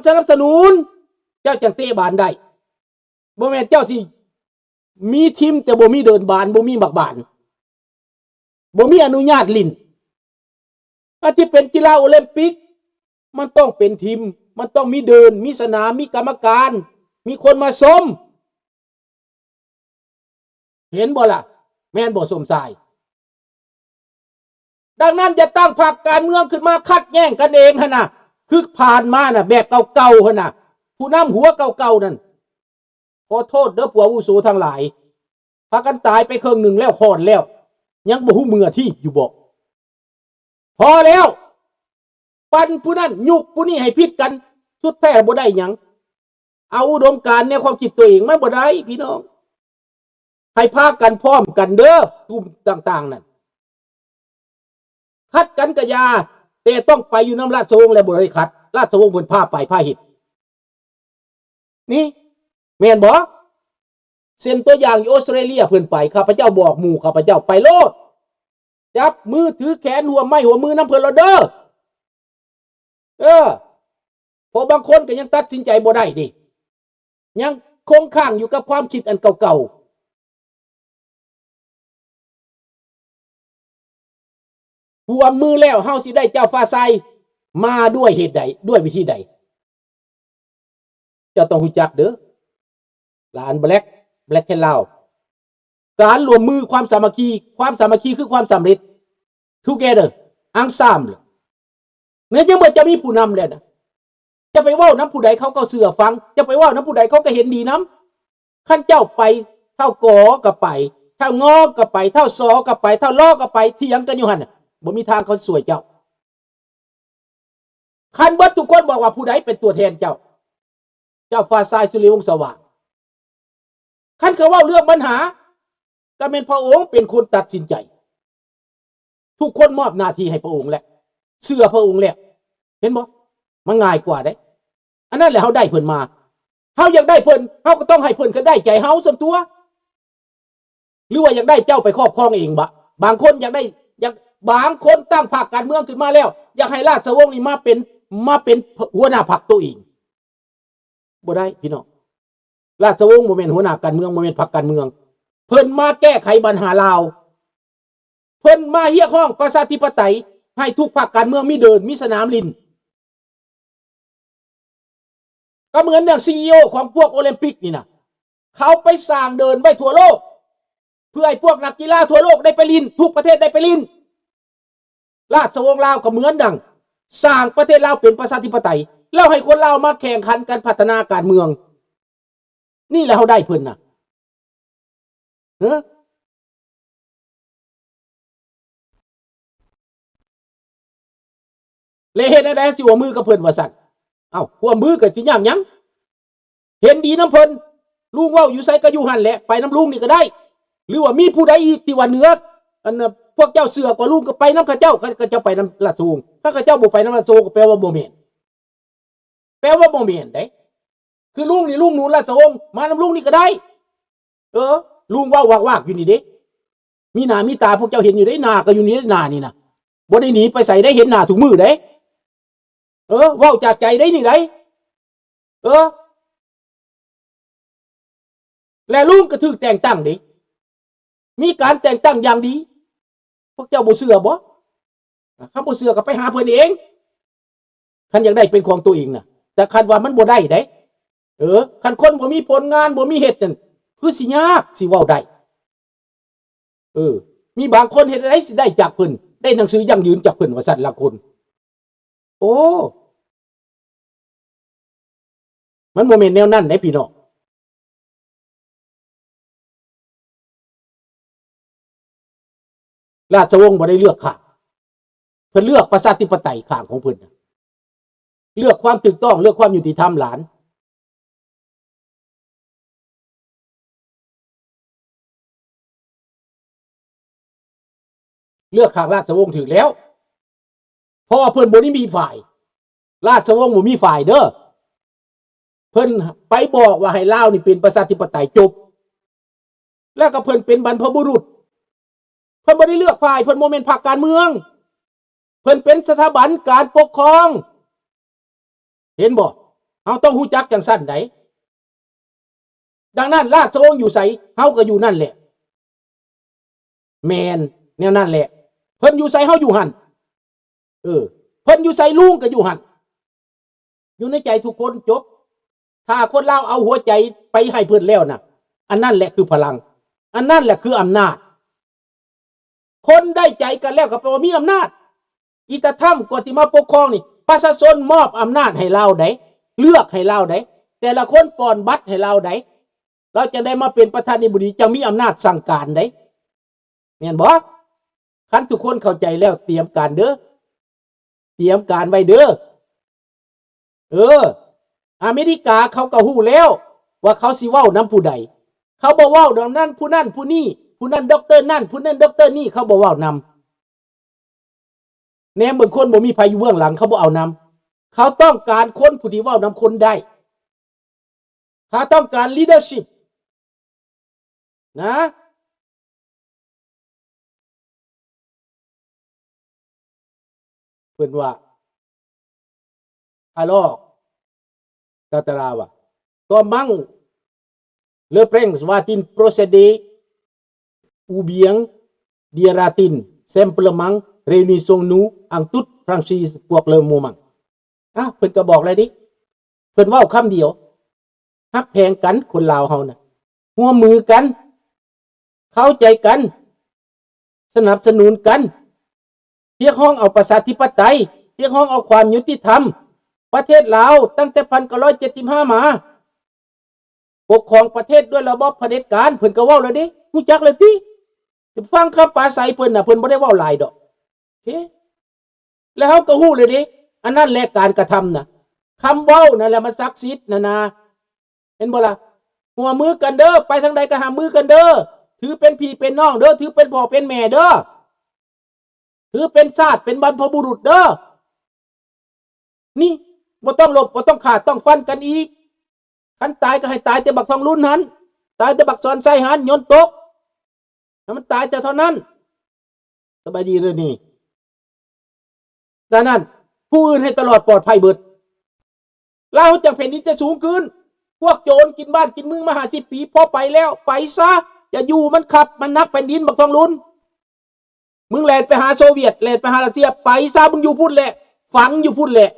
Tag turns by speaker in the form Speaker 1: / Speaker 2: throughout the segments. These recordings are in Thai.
Speaker 1: สนับสนุนเจ้าจังเตะบานได้บ่แม่นเจ้าสิมีทีมแต่บ่มีเดินบานบ่มีบักบานบ่มีอนุญาตลิ้นอาที่เป็นกีฬาโอลิมปิกมันต้องเป็นทีมมันต้องมีเดินมีสนามมีกรรมการมีคนมาชมเห็นบ่ล่ะแม่นบ่สมชายดังนั้นจะตั้งพรรคการเมืองขึ้นมาคัดแย่งกันเองหั่นน่ะคือผ่านมาน่ะแบบเก่าๆหั่นน่ะผู้นำหัวเก่าๆนั่นขอโทษเด้อผู้อาวุโสทั้งหลายพากันตายไปครึ่งหนึ่งแล้วคอนแล้วยังบ่ฮู้มือที่อยู่บ่พอแล้วปันผู้นั้นยุกผู้นี้ให้ผิดกันสุดแท้บ่ได้หยังเอาอุดมการณ์ในความคิดตัวเองมันบ่ได้พี่น้องให้พากันพร้อมกันเด้อกลุ่มต่างๆนั่นคัดกันกะยาแต่ต้องไปอยู่น้ำราชวงศ์และบ่ได้คัดราชวงศ์เพิ่นพาไปพาเฮ็ดนี่แม่นบ่เส้นตัวอย่างอยู่ออสเตรเลียเพิ่นไปข้าพเจ้าบอกหมู่ข้าพเจ้าไปโลดจับมือถือแขนหัวไม้หัวมือนำเพิ่นแล้วเด้อพอบางคนก็ยังตัดสินใจบ่ได้ดิยังคงข้างอยู่กับความคิดอันเก่าๆหัวมือแล้วเฮาสิได้เจ้าฟ้าใสมาด้วยเหตุใดด้วยวิธีใดเจ้าต้องรู้จักเด้อหลานแบล็คแคนลาวการรวมมือความสามัคคีคือความสำเร็จ together ensemble เนี่ยจังบ่จะมีผู้นำแล้วนะจะไปเว้าน้ำผู้ใดเขาก็เสื่อฟังจะไปเว้าน้ำผู้ใดเขาก็เห็นดีน้ำขั้นเจ้าไปเท่ากอก็ไปเท่างอก็ไปเท่าซอก็ไปเท่าล้อก็ไปเถียงกันอยู่หั่นบ่มีทางเขาสวยเจ้าคันเบิดทุกคนบอกว่าผู้ใดเป็นตัวแทนเจ้าฟ้าทรายสุริวงศ์สว่างคันเขาเว้าเรื่องปัญหาก็เป็นพระองค์เป็นคนตัดสินใจทุกคนมอบหน้าที่ให้พระองค์แหละเชื่อพระองค์แล้วเห็นบ่มันง่ายกว่าเด้อันนั้นแหละเฮาได้เพิ่นมาเฮาอยากได้เพิ่นเฮาก็ต้องให้เพิ่นก็ได้ใจเฮาส่วนตัวหรือว่าอยากได้เจ้าไปครอบครองเองบะบางคนอยากบางคนตั้งพรรคการเมืองขึ้นมาแล้วอยากให้ราชวงศ์นี่มาเป็นหัวหน้าพรรคตัวเองบ่ได้พี่น้องราชวงศ์บ่แม่นหัวหน้าการเมืองบ่แม่นพรรคการเมืองเพิ่นมาแก้ไขปัญหาลาวเพิ่นมาเรียกร้องประชาธิปไตยให้ทุกพรรคการเมืองมีเดินมีสนามลิ้นก็เหมือนอย่าง CEO ของพวกโอลิมปิกนี่นะเขาไปสร้างเดินไว้ทั่วโลกเพื่อให้พวกนักกีฬาทั่วโลกได้ไปลิ้นทุกประเทศได้ไปลิ้นราชวงศ์ลาวก็เหมือนดังสร้างประเทศลาวเป็นประชาธิปไตยแล้วให้คนลาวมาแข่งขันกันพัฒนาการเมืองนี่แหละเขาได้เพิ่นน่ะเลยเห็นได้สิว่ามือกับเพิ่นว่าสั่นเอ้าหัวมือกับสิย่างยังเห็นดีน้ำเพิ่นลุงว่าอยู่ไสก็อยู่หันแหละไปน้ำลุงนี่ก็ได้หรือว่ามีผู้ใดอีกที่ว่าเหนืออันพวกเจ้าเสือกว่าลุงก็ไปน้ำข้าเจ้าก็จะไปน้ำราชวงศ์ถ้าข้าเจ้าบ่ไปน้ำราชวงศ์ก็แปลว่าบ่แม่นได้คือลุงนี่ลุงหนูราชวงศ์มาน้ำลุงนี่ก็ได้ลุงว่าวากอยู่นี่เด้มีหน้ามีตาพวกเจ้าเห็นอยู่ได้หน้าก็อยู่นี่หน้านี่นะบ่ได้หนีไปใส่ได้เห็นหน้าทุกมือได้เว้าจากใจได้นี่ได้และลุงก็ถูกแต่งตั้งดิมีการแต่งตั้งอย่างดีพวกเจ้าบ่เชื่อบ่คันบ่เชื่อก็ไปหาเพิ่นเองคันอยากได้เป็นของตัวเองน่ะแต่คันว่ามันบ่ได้เด้คันคนบ่มีผลงานบ่มีเฮ็ดนั่นคือสิยากสิเว้าได้มีบางคนเฮ็ดได้สิได้จากเพิ่นได้หนังสือยั่งยืนจากเพิ่นว่าซั่นละคนโอ้มันบ่แม่นแนวนั้นเด้พี่น้องราชวงศ์บ่ได้เลือกข้างเพิ่นเลือกประชาธิปไตยข้างของเพิ่นเลือกความถูกต้องเลือกความยุติธรรมหลานเลือกข้างราชวงศ์ถึงแล้วเพราะว่าเพิ่นบ่ได้มีฝ่ายราชวงศ์บ่มีฝ่ายเด้อเพิ่นไปบอกว่าให้ลาวนี่เป็นประชาธิปไตยจบแล้วก็เพิ่นเป็นบรรพบุรุษเพิ่นบ่ได้เลือกฝ่ายเพิ่นบ่แม่นพรรคการเมืองเพิ่นเป็นสถาบันการปกครองเห็นบ่ เฮาต้องฮู้จักจังซั่นไดดังนั้นราชวงศ์อยู่ไสเฮาก็อยู่นั่นแหละแม่นแนวนั้นแหละเพิ่นอยู่ไสเฮาอยู่หั่นเพิ่นอยู่ไสลุงก็อยู่หั่นอยู่ในใจทุกคนจบถ้าคนลาวเอาหัวใจไปให้เพิ่นแล้วน่ะอันนั้นแหละคือพลังอันนั้นแหละคืออำนาจคนได้ใจกันแล้วก็แปลว่ามีอำนาจอีตาถ้ำก่อนสิมาปกครองนี่ประชาชนมอบอำนาจให้เราได้เลือกให้เราได้แต่ละคนป้อนบัตรให้เราได้เราจะได้มาเป็นประธานาธิบดีจะมีอำนาจสั่งการได้แม่นบ่คันทุกคนเข้าใจแล้วเตรียมการเด้อเตรียมการไว้เด้ออเมริกาเขาก็ฮู้แล้วว่าเขาสิเว้านำผู้ใดเขาบ่เว้านำนั้นผู้นั้นผู้นี้ผู้นั้นด็อกเตอร์นั่นผู้นั้นด็อกเตอร์นี่เขาบ่เว้านำแนมเบิ่งคนบ่มีภัยอยู่เบื้องหลังเขาบ่เอานำเขาต้องการคนผู้ที่เว้านำคนได้เขาต้องการ leadership นะเพิ่นว่าalors kata Rawa comment le prince va-t-il procéder ou bien dira-t-il simplement réunissons-nous en toute franchise pour le moment เพิ่นก็บอกเลยดิเพิ่นเว้าคำเดียวฮักแพงกันคนลาวเฮาน่ะร่วมมือกันเข้าใจกันสนับสนุนกันเรียกร้องเอาประชาธิปไตยเรียกร้องเอาความยุติธรรมประเทศลาวตั้งแต่1975มาปกครองประเทศด้วยระบอบเผด็จการเพิ่นก็เว้าเลยดิรู้จักเลยติฟังคำปราศัยเพิ่นน่ะเพิ่นบ่ได้เว้าหลายดอกโอเคแล้วเฮาก็ฮู้เลยดิอันนั้นแหละการกระทำน่ะคำเว้านั่นแหละมันศักดิ์สิทธิ์นะเห็นบ่ล่ะหัวมือกันเด้อไปทางใดก็หามือกันเด้อถือเป็นพี่เป็นน้องเด้อถือเป็นพ่อเป็นแม่เด้อถือเป็นชาติเป็นบรรพบุรุษเด้อนี่บ่ต้องลบบ่ต้องขาดต้องฟันกันอีกคันตายก็ให้ตายแต่บักทองรุ่นนั้นตายแต่บักซอนไส้หันยนตกให้มันตายแต่เท่านั้นสบายดีเลยนี่ดังนั้นผู้อื่นให้ตลอดปลอดภัยเบิดเราจังแผ่นดินจะสูงขึ้นพวกโจรกินบ้านกินเมืองมา50 ปีพอไปแล้วไปซะอย่าอยู่มันขับมันนักแผ่นดินบักทองรุ่นมึงแล่นไปหาโซเวียตแล่นไปหารัสเซียไปซะมึงอยู่พุ่นแหละฝังอยู่พุ่นแหละ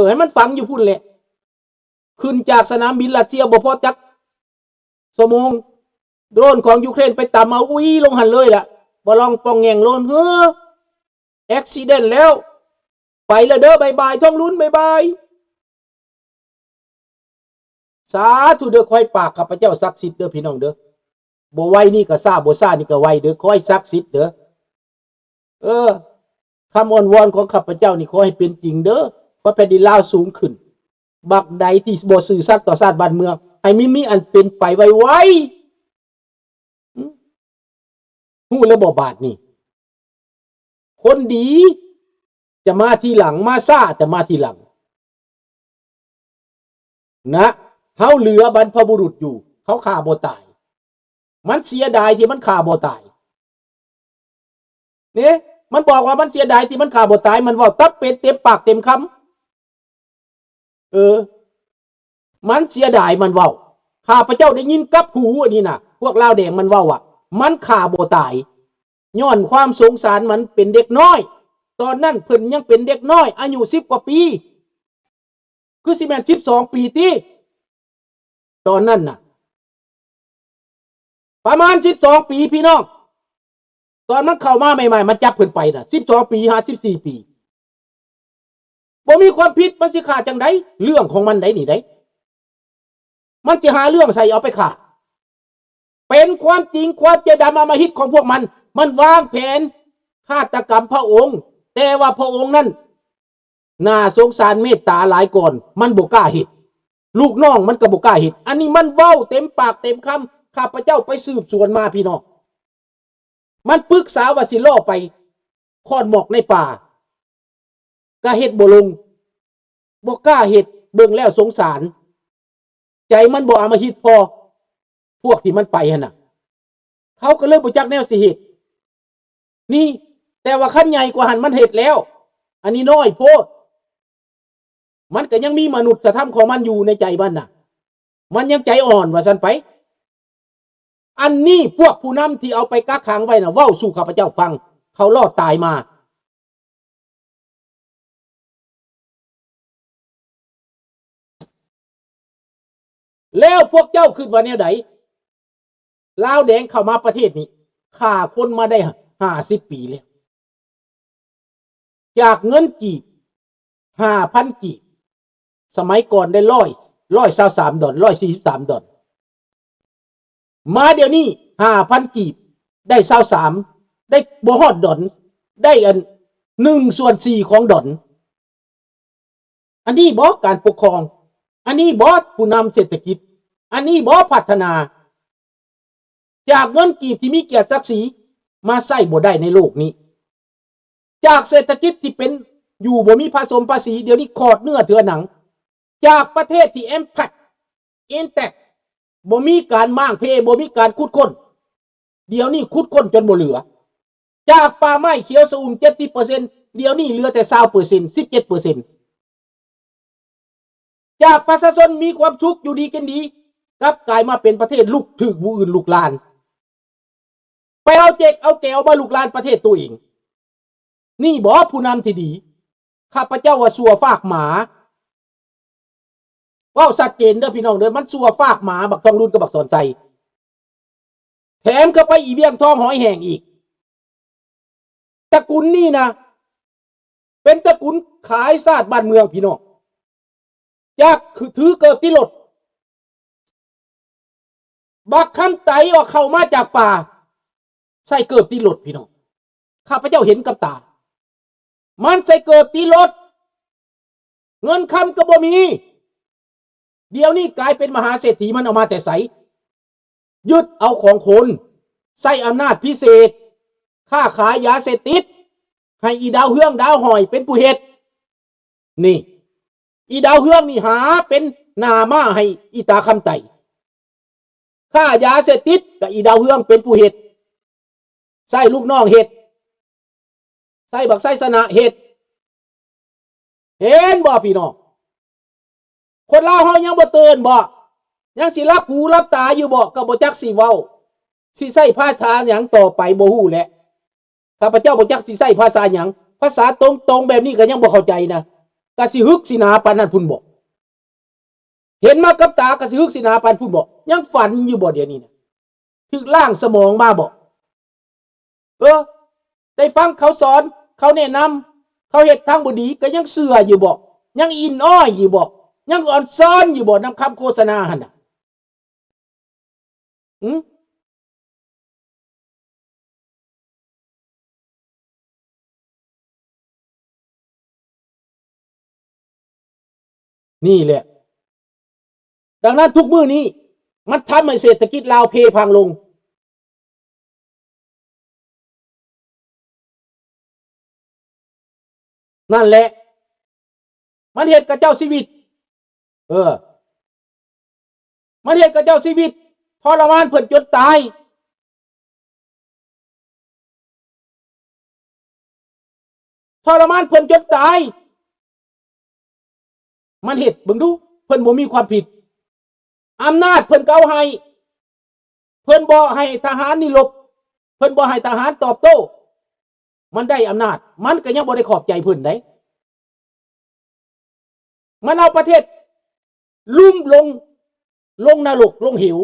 Speaker 1: ให้มันฝังอยู่พุ่นแหละขึ้นจากสนามบินรัสเซียบ่พอจักชั่วโมงโดรนของยูเครนไปต่ำเอาอุ้ยลงหันเลยล่ะบ่ลองปองแงงโลนแอ็กซิเดนต์แล้วไปแล้วเด้อบายบายท้องลุ้นบายบายสาธุเด้อคอยปากข้าพเจ้าศักดิ์สิทธิ์เด้อพี่น้องเด้อบ่ไหวนี่ก็ซ่าบ่ซ่านี่ก็ไหวเด้อคอยศักดิ์สิทธิ์เด้อคำอ้อนวอนของข้าพเจ้านี่ขอให้เป็นจริงเด้อเพราะแผ่นดินลาวสูงขึ้นบักใดที่บ่ซื่อสัตย์ต่อชาติบ้านเมืองให้มีอันเป็นไปไวๆฮู้แล้วบ่บาดนี่คนดีจะมาทีหลังมาซ่าแต่มาทีหลังนะเฮาเหลือบรรพบุรุษอยู่เขาฆ่าบ่ตายมันเสียดายที่มันฆ่าบ่ตายเนี่ยมันบอกว่ามันเสียดายที่มันฆ่าบ่ตายมันเว้าตับเป็ดเต็มปากเต็มคำมันเสียดายมันเว้าข้าพเจ้าได้ยินกับหูอันนี้น่ะพวกลาวแดงมันเว้าอ่ะมันฆ่าบ่ตายย้อนความสงสารมันเป็นเด็กน้อยตอนนั้นเพิ่นยังเป็นเด็กน้อยอายุ10 กว่าปีคือสิแม่น12 ปีติตอนนั้นน่ะประมาณ12 ปีพี่น้องตอนมันเข้ามาใหม่ๆมันจับเพิ่นไปน่ะ12 ปี54 ปีบ่มีความผิดมันสิฆ่าจังได๋เรื่องของมันได้นี่ได้มันสิหาเรื่องใส่เอาไปฆ่าเป็นความจริงความใจดำอำมหิตของพวกมันวางแผนฆาตกรรมพระองค์แต่ว่าพระองค์นั้นน่าสงสารเมตตาหลายก่อนมันบ่กล้าเฮ็ดลูกน้องมันก็บ่กล้าเฮ็ดอันนี้มันเว้าเต็มปากเต็มคำข้าพเจ้าไปสืบสวนมาพี่น้องมันปรึกษาว่าสิล่อไปคอนหมอกในป่าก็เฮ็ดบ่ลงบ่กล้าเฮ็ดเบิ่งแล้วสงสารใจมันบ่อำมหิตพอพวกที่มันไปหั่นน่ะเขาก็เลยบ่จักแนวสิเฮ็ดนี่แต่ว่าคันใหญ่กว่าหันมันเฮ็ดแล้วอันนี้น้อยโพด มันก็ยังมีมนุษยธรรมของมันอยู่ในใจมันน่ะมันยังใจอ่อนว่าซั่นไปอันนี้พวกผู้นำที่เอาไปกักขังไว้น่ะเว้าสู่ข้าพเจ้าฟังเขารอดตายมาแล้วพวกเจ้าคิดว่าแนวใดลาวแดงเข้ามาประเทศนี้ฆ่าคนมาได้50 ปีแล้วจากเงินกีบ5,000 กีบสมัยก่อนได้123 ดอล143 ดอลมาเดี๋ยวนี้5,000 กีบได้23ได้บ่ฮอดดอลได้1/4ของดอลอันนี้บ่การปกครองอันนี้บ่ผู้นำเศรษฐกิจอันนี้บ่พัฒนาจากเงินกีบที่มีเกียรติศักดิ์ศรีมาใส่บ่ได้ในโลกนี้จากเศรษฐกิจที่เป็นอยู่บ่มีผสมภาษีเดี๋ยวนี้คอดเนื้อเถือหนังจากประเทศที่เอ็มแพคอินแตกบ่มีการมั่างเพบ่มีการขุดค้นเดี๋ยวนี้ขุดค้นจนบ่เหลือจากป่าไม้เขียวสะอุ่ม 70% เดี๋ยวนี้เหลือแต่ 20% 17%จากประชาชนมีความสุขอยู่ดีกันดีกลับกลายมาเป็นประเทศลุกถึกผู้อื่นลุกลานไปเอาเจกเอาแก้วมาลุกลานประเทศตัวเองนี่บ่ผู้นำที่ดีข้าพเจ้าว่าสัวฟากหมาว้าวชัดเจนเด้อพี่น้องเด้อมันสัวฟากหมาบักทองรุ่นกับบักสอนใจแถมก็ไปอีเวียงทองหอยแห้งอีกตระกูลนี่นะเป็นตระกูลขายศาสตร์บ้านเมืองพี่น้องจากถือเกิดที่รถบักคำไตออกเข้ามาจากป่าใส่เกิดที่รถพี่น้องข้าพเจ้าเห็นกับตามันใส่เกิดที่รถเงินคำก็บ่มีเดี๋ยวนี้กลายเป็นมหาเศรษฐีมันเอามาแต่ใสยึดเอาของคนใส่อำนาจพิเศษค้าขายยาเสพติดให้อีดาวเฮืองดาวหอยเป็นผู้เฮ็ดนี่อีดาวเฮืองนี่หาเป็นหน้าม้าให้อีตาคำไตค่ายาเสพติดกับอีดาวเฮืองเป็นผู้เฮ็ดใส่ลูกน้องเฮ็ดใส่บักไส้สนะเฮ็ดเห็นบ่พี่น้องคนลาวเฮายังบ่ตื่นบ่ยังสิรับหูรับตาอยู่บ่ก็บ่จักสิเว้าสิใช้ภาษาหยังต่อไปบ่ฮู้แหละข้าพเจ้าบ่จักสิใช้ภาษาหยังภาษาตรงๆแบบนี้ก็ยังบ่เข้าใจนะก็สิฮึกสินาปานนั้นพุ่นบ่เห็นมากับตาก็สิฮึกสินาปานพุ่นบ่ยังฝันอยู่บ่เดี๋ยวนี้นะถึกล่างสมองมาบ่ได้ฟังเขาสอนเขาแนะนำเขาเฮ็ดทางบ่ดีก็ยังเชื่ออยู่บ่ยังอินอ้อยอยู่บ่ยังอ่อนซ้อนอยู่บ่นำคำโฆษณาหั่นน่ะนี่แหละดังนั้นทุกมื้อนี้มันทำให้เศรษฐกิจลาวเพพังลงนั่นแหละมันเฮ็ดกับเจ้าชีวิตมันเฮ็ดกับเจ้าชีวิตทรมานเพิ่นจนตายทรมานเพิ่นจนตายมันเฮ็ดเบิ่งดูเพิ่นบ่มีความผิดอำนาจเพิ่นก็เอาให้เพิ่นบ่ให้ทหารนี่หลบเพิ่นบ่ให้ทหารตอบโต้มันได้อำนาจมันก็ยังบ่ได้ขอบใจเพิ่นได้มันเอาประเทศลุ่มลงนรกลงเหว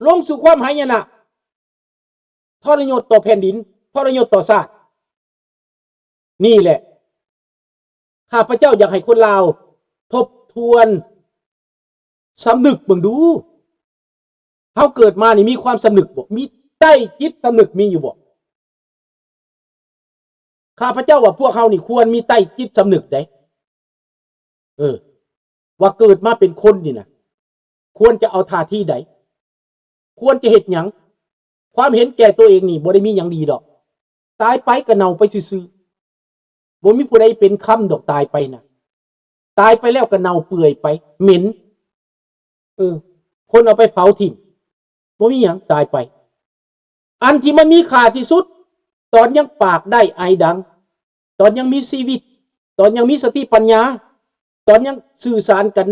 Speaker 1: ลงสู่ความหายนะทรยศต่อแผ่นดินทรยศต่อชาตินี่แหละข้าพเจ้าอยากให้คนลาวทบทวนสำนึกเบิ่งดูเฮาเกิดมานี่มีความสำนึกบ่มีใต้จิตสำนึกมีอยู่บ่ข้าพเจ้าว่าพวกเฮานี่ควรมีใต้จิตสำนึกได้ว่าเกิดมาเป็นคนนี่นะควรจะเอาท่าที่ใดควรจะเฮ็ดหยังความเห็นแก่ตัวเองนี่บ่ได้มีหยังดีดอกตายไปก็เน่าไปซื่อๆบ่มีผู้ใดเป็นคำดอกตายไปนะตายไปแล้วก็เน่าเปื่อยไปเหม็นคนเอาไปเผาทิ้งบ่มีหยังตายไปอันที่มันมีค่าที่สุดตอนยังปากได้ไอดังตอนยังมีชีวิตตอนยังมีสติปัญญา ตอนยังสื่อสารกัน